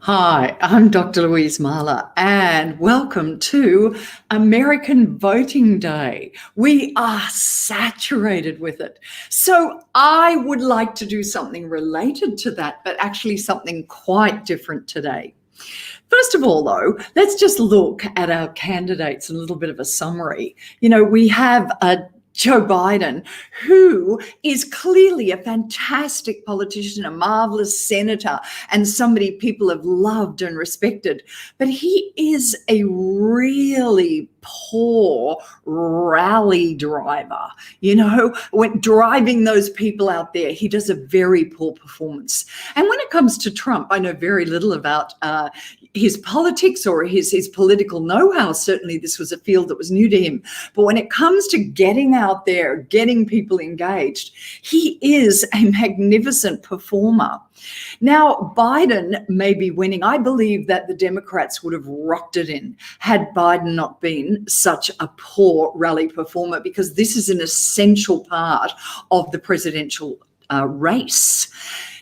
Hi, I'm Dr. Louise and welcome to American Voting Day. We are saturated with it. So I would like to do something related to that, but actually something quite different today. First of all, though, let's just look at our candidates, a little bit of a summary. We have Joe Biden, who is clearly a fantastic politician, a marvelous senator, and somebody people have loved and respected. But he is a really poor rally driver. When driving those people out there, he does a very poor performance. And when it comes to Trump, I know very little about his politics or his political know-how. Certainly this was a field that was new to him. But when it comes to getting out there, getting people engaged, he is a magnificent performer. Now, Biden may be winning. I believe that the Democrats would have rocked it in had Biden not been such a poor rally performer, because this is an essential part of the presidential race.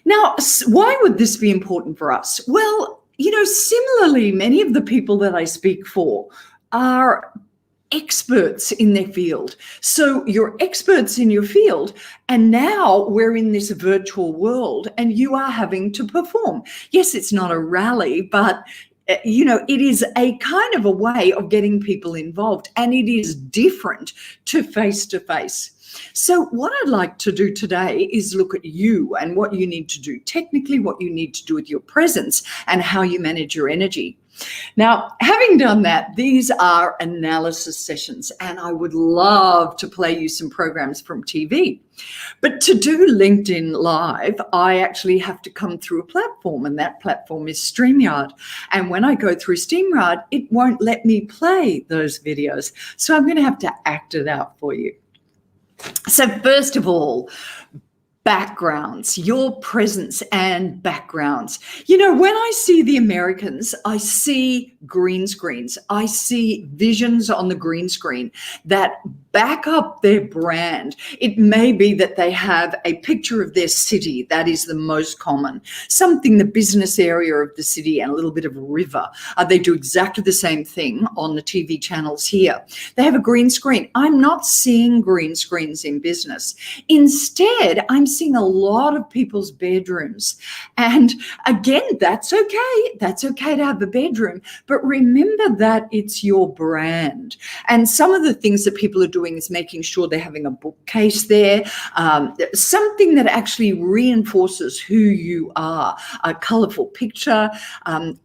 Now, why would this be important for us? Well, similarly, many of the people that I speak for are experts in their field. So you're experts in your field, and now we're in this virtual world and you are having to perform. Yes, it's not a rally, but it is a kind of a way of getting people involved, and it is different to face. So what I'd like to do today is look at you and what you need to do technically, what you need to do with your presence, and how you manage your energy. Now, having done that, these are analysis sessions, and I would love to play you some programs from TV. But to do LinkedIn Live, I actually have to come through a platform, and that platform is StreamYard. And when I go through StreamYard, it won't let me play those videos. So I'm going to have to act it out for you. So first of all, backgrounds, your presence and backgrounds. When I see the Americans, I see green screens. I see visions on the green screen that back up their brand. It may be that they have a picture of their city. That is the most common. Something, the business area of the city, and a little bit of a river. They do exactly the same thing on the TV channels here. They have a green screen. I'm not seeing green screens in business. Instead, I'm seeing a lot of people's bedrooms. And again, that's okay. That's okay to have a bedroom. But remember that it's your brand. And some of the things that people are doing is making sure they're having a bookcase there, something that actually reinforces who you are, a colorful picture,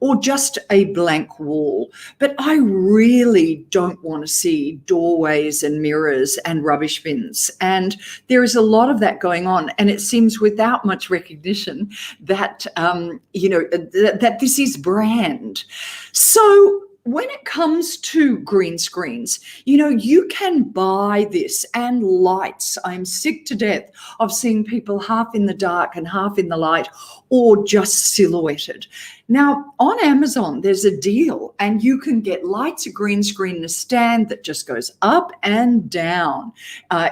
or just a blank wall. But I really don't want to see doorways and mirrors and rubbish bins. And there is a lot of that going on. And it seems without much recognition that, that this is brand. So when it comes to green screens, you can buy this, and lights. I'm sick to death of seeing people half in the dark and half in the light, or just silhouetted. Now, on Amazon, there's a deal, and you can get lights, a green screen, and a stand that just goes up and down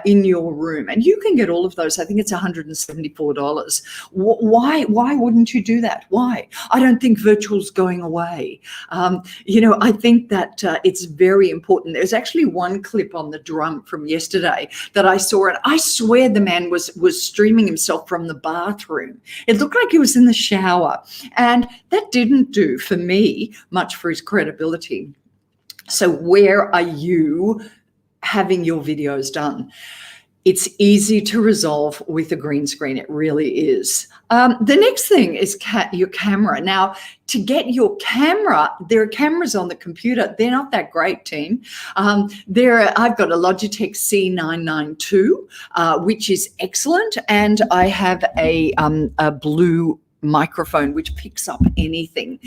in your room. And you can get all of those. I think it's $174. Why wouldn't you do that? Why? I don't think virtual's going away. I think that it's very important. There's actually one clip on the drum from yesterday that I saw, and I swear the man was streaming himself from the bathroom. It looked like he was in the shower, and that didn't do for me much for his credibility. So where are you having your videos done? It's easy to resolve with a green screen. It really is. The next thing is your camera. Now, to get your camera, there are cameras on the computer. They're not that great, team. I've got a Logitech C992, which is excellent, and I have a blue microphone which picks up anything.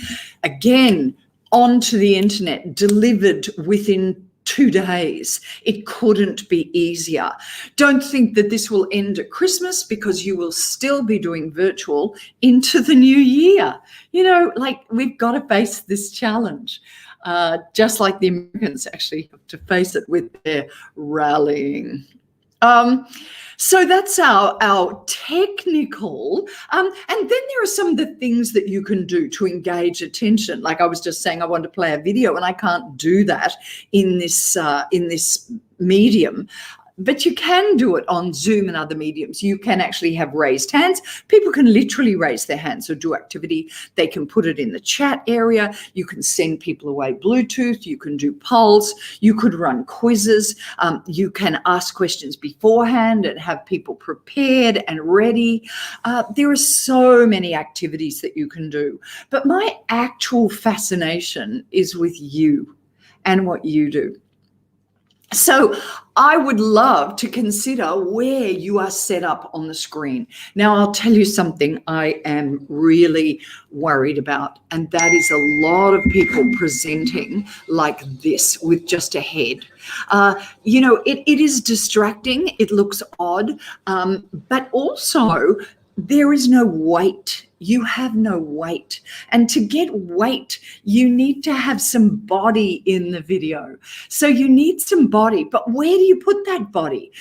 Again, onto the internet, delivered within 2 days. It couldn't be easier. Don't think that this will end at Christmas, because you will still be doing virtual into the new year. We've got to face this challenge. Just like the Americans actually have to face it with their rallying. Um, so that's our technical. And then there are some of the things that you can do to engage attention. Like I was just saying, I want to play a video and I can't do that in this medium. But you can do it on Zoom and other mediums. You can actually have raised hands. People can literally raise their hands or do activity. They can put it in the chat area. You can send people away Bluetooth. You can do polls. You could run quizzes. You can ask questions beforehand and have people prepared and ready. There are so many activities that you can do. But my actual fascination is with you and what you do. So I would love to consider where you are set up on the screen. Now, I'll tell you something I am really worried about, and that is a lot of people presenting like this with just a head. It is distracting. It looks odd, but also there is no weight. You have no weight. And to get weight, you need to have some body in the video. So you need some body, but where do you put that body?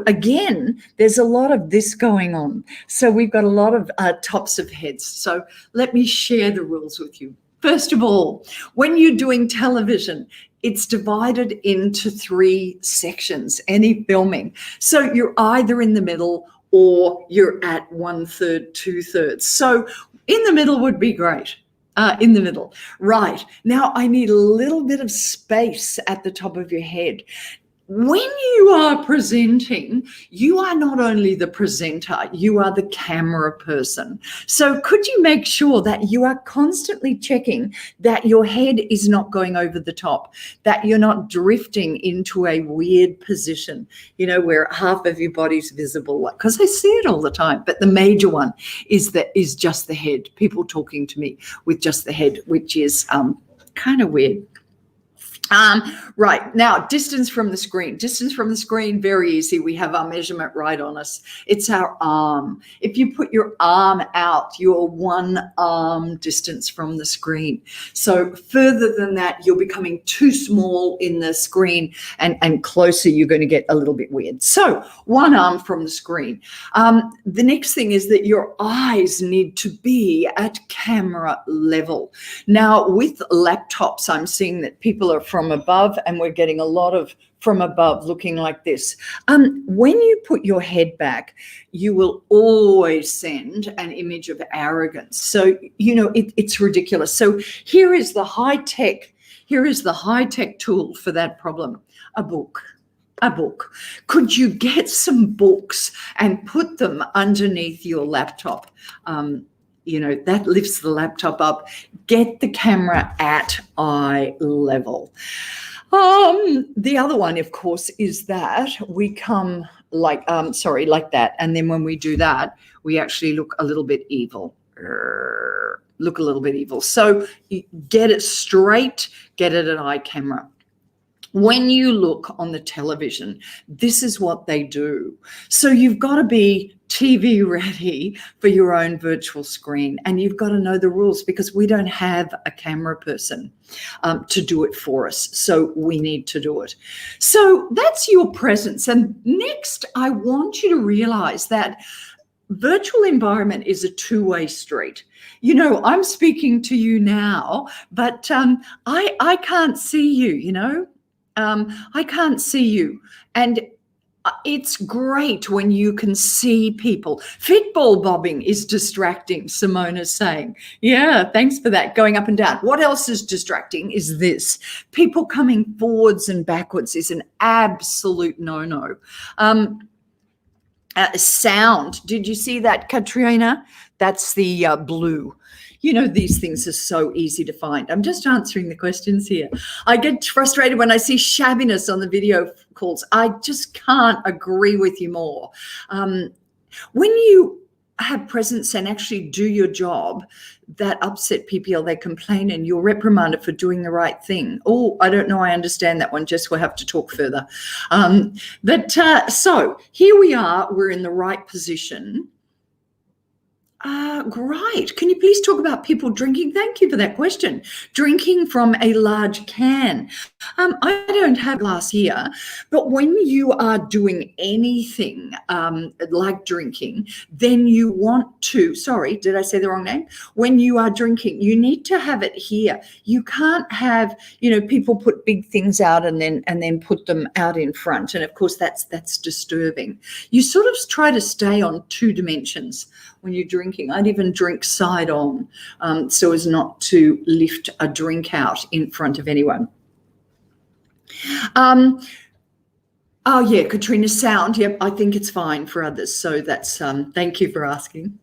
Again, there's a lot of this going on. So we've got a lot of tops of heads. So let me share the rules with you. First of all, when you're doing television, it's divided into 3 sections, any filming. So you're either in the middle or you're at 1/3, 2/3. So in the middle would be great. In the middle. Right. Now I need a little bit of space at the top of your head. When you are presenting, you are not only the presenter, you are the camera person. So could you make sure that you are constantly checking that your head is not going over the top, that you're not drifting into a weird position, where half of your body's visible, because I see it all the time. But the major one is just the head, people talking to me with just the head, which is kind of weird. Right, now distance from the screen, very easy. We have our measurement right on us. It's our arm. If you put your arm out, you're 1 arm distance from the screen. So further than that, you're becoming too small in the screen, and closer you're going to get a little bit weird. So 1 arm from the screen. The next thing is that your eyes need to be at camera level. Now with laptops, I'm seeing that people are from above, and we're getting a lot of from above looking like this. When you put your head back, you will always send an image of arrogance. So, it's ridiculous. So here is the high-tech tool for that problem, a book. Could you get some books and put them underneath your laptop? That lifts the laptop up. Get the camera at eye level. The other one, of course, is that we come like that. And then when we do that, we actually look a little bit evil. So you get it straight, get it at eye camera. When you look on the television, this is what they do. So you've got to be TV ready for your own virtual screen, and you've got to know the rules, because we don't have a camera person to do it for us. So we need to do it. So that's your presence. And next, I want you to realize that virtual environment is a two-way street. I'm speaking to you now, but I can't see you, I can't see you. And it's great when you can see people. Fitball bobbing is distracting, Simona's saying. Yeah, thanks for that, going up and down. What else is distracting is this. People coming forwards and backwards is an absolute no-no. Sound, did you see that, Katrina? That's the blue. These things are so easy to find. I'm just answering the questions here. I get frustrated when I see shabbiness on the video calls. I just can't agree with you more. When you have presence and actually do your job, that upset people, they complain, and you're reprimanded for doing the right thing. Oh, I don't know, I understand that one, Jess, we'll have to talk further. So here we are, we're in the right position. Great. Can you please talk about people drinking? Thank you for that question. Drinking from a large can. I don't have glass here, but when you are doing anything like drinking, then you want to, sorry, did I say the wrong name? When you are drinking, you need to have it here. You can't have, people put big things out and then put them out in front. And of course, that's disturbing. You sort of try to stay on two dimensions when you're drinking. I'd even drink side on so as not to lift a drink out in front of anyone. Oh yeah, Katrina, sound. Yep, I think it's fine for others. So that's thank you for asking.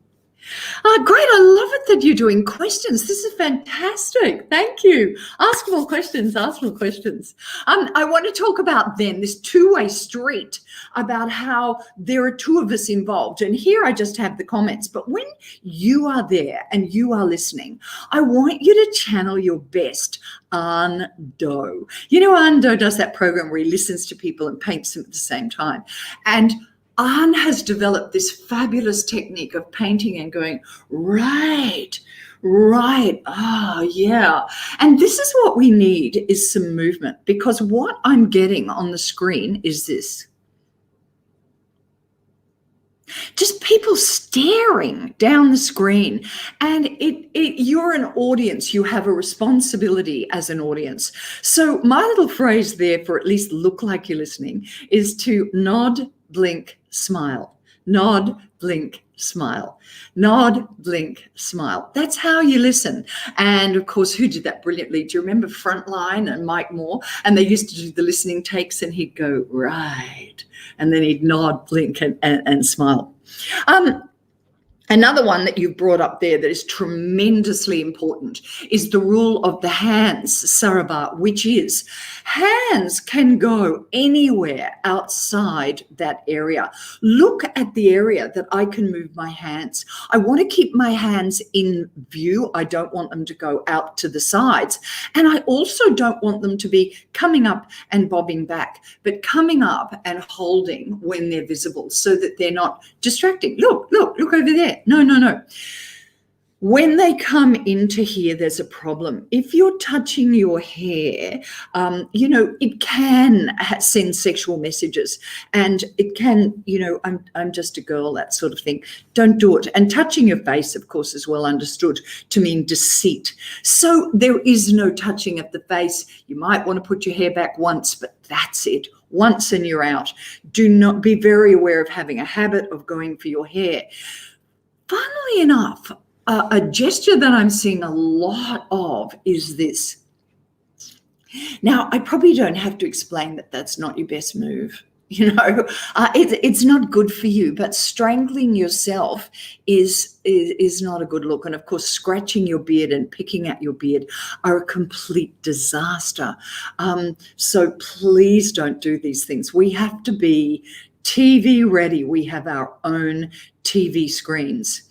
Great. I love it that you're doing questions. This is fantastic. Thank you. Ask more questions. Ask more questions. I want to talk about then this two-way street about how there are two of us involved. And here I just have the comments. But when you are there and you are listening, I want you to channel your best Ando. Ando does that program where he listens to people and paints them at the same time. And Anne has developed this fabulous technique of painting and going, right, oh yeah. And this is what we need, is some movement, because what I'm getting on the screen is this. Just people staring down the screen. And you're an audience. You have a responsibility as an audience. So my little phrase there, for at least look like you're listening, is to nod, blink, smile. Nod, blink, smile. Nod, blink, smile. That's how you listen. And of course, who did that brilliantly? Do you remember Frontline and Mike Moore? And they used to do the listening takes, and he'd go, right. And then he'd nod, blink, and smile. Another one that you've brought up there that is tremendously important is the rule of the hands, Sarabha, which is hands can go anywhere outside that area. Look at the area that I can move my hands. I want to keep my hands in view. I don't want them to go out to the sides. And I also don't want them to be coming up and bobbing back, but coming up and holding when they're visible so that they're not distracting. Look over there. No. When they come into here, there's a problem. If you're touching your hair, it can send sexual messages, and it can, I'm just a girl, that sort of thing. Don't do it. And touching your face, of course, is well understood to mean deceit. So there is no touching of the face. You might want to put your hair back once, but that's it. Once and you're out. Do not be very aware of having a habit of going for your hair. Funnily enough, a gesture that I'm seeing a lot of is this. Now, I probably don't have to explain that that's not your best move. It's not good for you, but strangling yourself is not a good look. And of course, scratching your beard and picking at your beard are a complete disaster. So please don't do these things. We have to be TV ready. We have our own TV screens.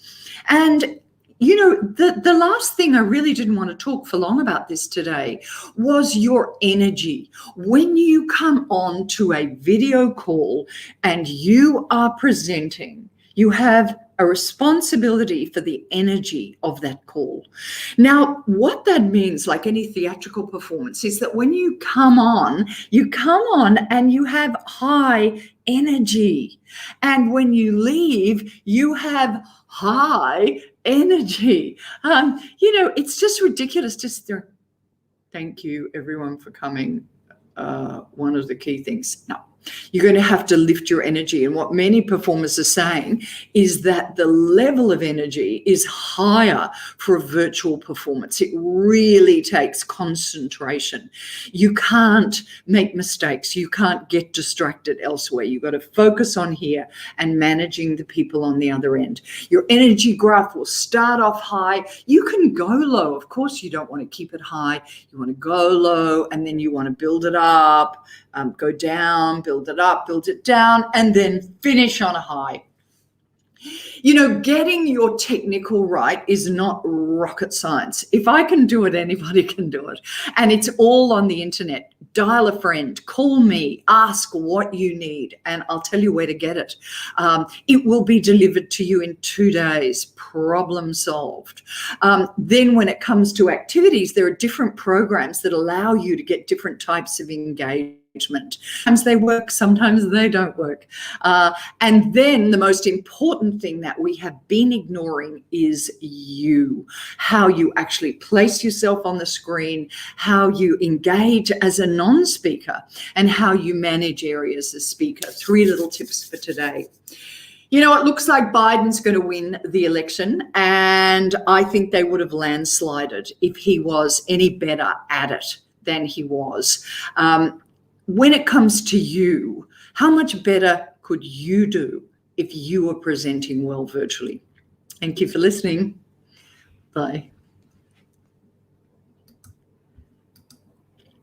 And the last thing, I really didn't want to talk for long about this today, was your energy. When you come on to a video call and you are presenting, you have a responsibility for the energy of that call. Now, what that means, like any theatrical performance, is that when you come on and you have high energy. And when you leave, you have high energy. It's just ridiculous. Thank you, everyone, for coming. One of the key things. No. You're going to have to lift your energy. And what many performers are saying is that the level of energy is higher for a virtual performance. It really takes concentration. You can't make mistakes. You can't get distracted elsewhere. You've got to focus on here and managing the people on the other end. Your energy graph will start off high. You can go low. Of course, you don't want to keep it high. You want to go low, and then you want to build it up. Go down, build it up, build it down, and then finish on a high. Getting your technical right is not rocket science. If I can do it, anybody can do it. And it's all on the internet. dial a friend, call me, ask what you need, and I'll tell you where to get it. It will be delivered to you in 2 days, problem solved. Then when it comes to activities, there are different programs that allow you to get different types of engagement. Sometimes they work, sometimes they don't work. And then the most important thing that we have been ignoring is you, how you actually place yourself on the screen, how you engage as a non-speaker, and how you manage areas as speaker. 3 little tips for today. You know, it looks like Biden's going to win the election, and I think they would have landslided if he was any better at it than he was. When it comes to you, how much better could you do if you were presenting well virtually? Thank you for listening. Bye.